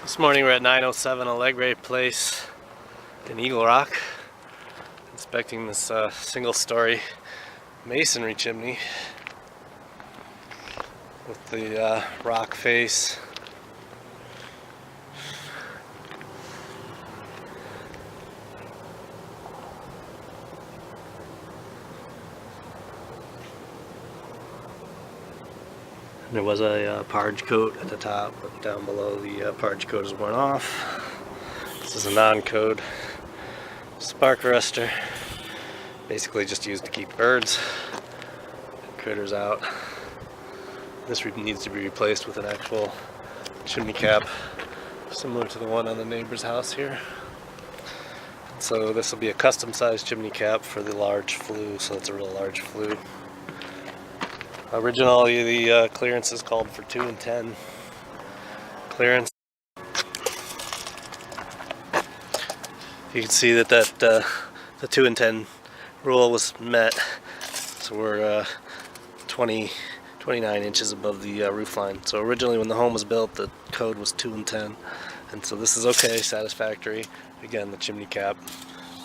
This morning we're at 907 Allegre Place in Eagle Rock, inspecting this single-story masonry chimney with the rock face. There was a parge coat at the top, but down below the parge coat is worn off. This is a non-code spark arrestor, basically just used to keep birds and critters out. This needs to be replaced with an actual chimney cap, similar to the one on the neighbor's house here. So this will be a custom-sized chimney cap for the large flue, so it's a real large flue. Originally, the clearance is called for 2 and 10 clearance. You can see that the 2 and 10 rule was met, so we're 29 inches above the roof line. So originally, when the home was built, the code was 2 and 10, and so this is okay, satisfactory. Again, the chimney cap,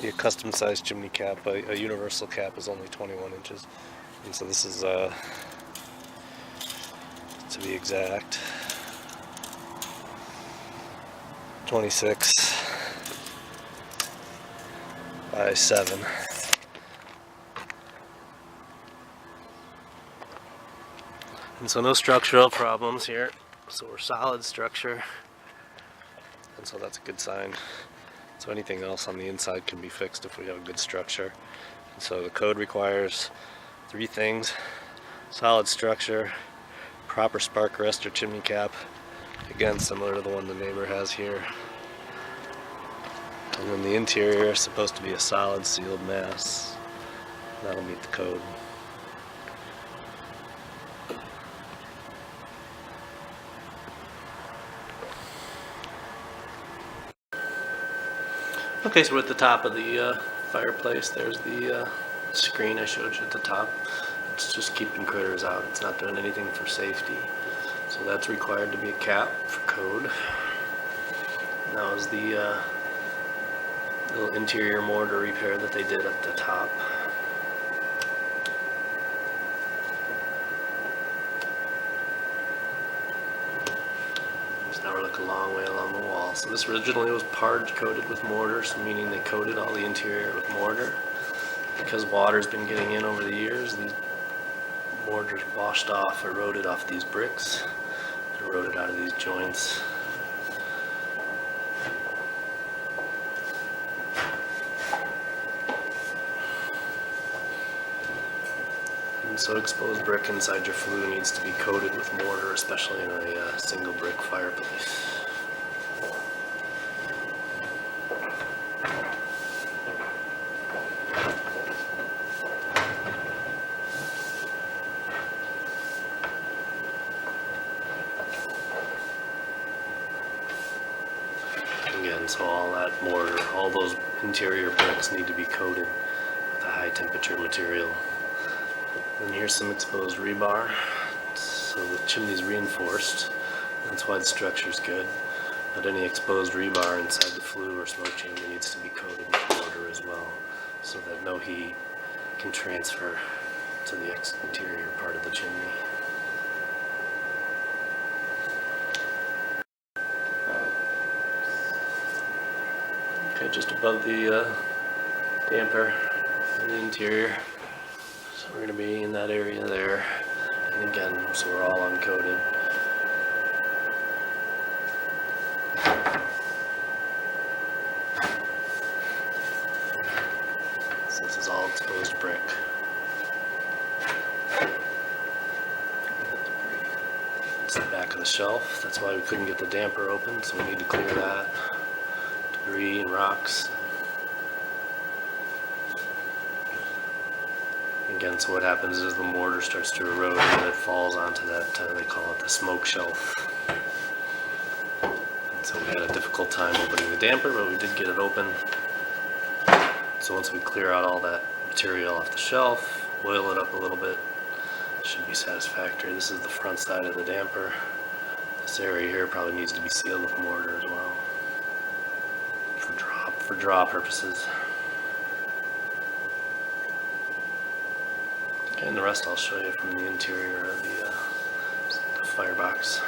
the custom-sized chimney cap, a universal cap is only 21 inches, and so this is to be exact, 26 by 7. And so no structural problems here. So we're solid structure, and so that's a good sign. So anything else on the inside can be fixed if we have a good structure. And so the code requires 3 things: solid structure, proper spark arrestor chimney cap, again similar to the one the neighbor has here, and then the interior is supposed to be a solid sealed mass. That'll meet the code. Okay, so we're at the top of the fireplace. There's the screen I showed you at the top. It's just keeping critters out. It's not doing anything for safety. So that's required to be a cap for code. Now is the little interior mortar repair that they did at the top. So now we're looking a long way along the wall. So this originally was parge coated with mortar, so meaning they coated all the interior with mortar. Because water's been getting in over the years, these mortars washed off, eroded off these bricks, eroded out of these joints. And so exposed brick inside your flue needs to be coated with mortar, especially in a single brick fireplace. Again, so all that mortar, all those interior bricks need to be coated with a high temperature material. And here's some exposed rebar. So the chimney's reinforced. That's why the structure's good. But any exposed rebar inside the flue or smoke chamber needs to be coated with mortar as well, so that no heat can transfer to the exterior part of the chimney. Okay, just above the damper in the interior. So we're going to be in that area there. And again, so we're all uncoated. So this is all exposed brick. It's the back of the shelf. That's why we couldn't get the damper open, so we need to clear that. Debris and rocks. Again, so what happens is the mortar starts to erode and it falls onto that, they call it the smoke shelf. And so we had a difficult time opening the damper, but we did get it open. So once we clear out all that material off the shelf, oil it up a little bit, it should be satisfactory. This is the front side of the damper. This This area here probably needs to be sealed with mortar as well for draw purposes. Okay, and the rest I'll show you from the interior of the firebox.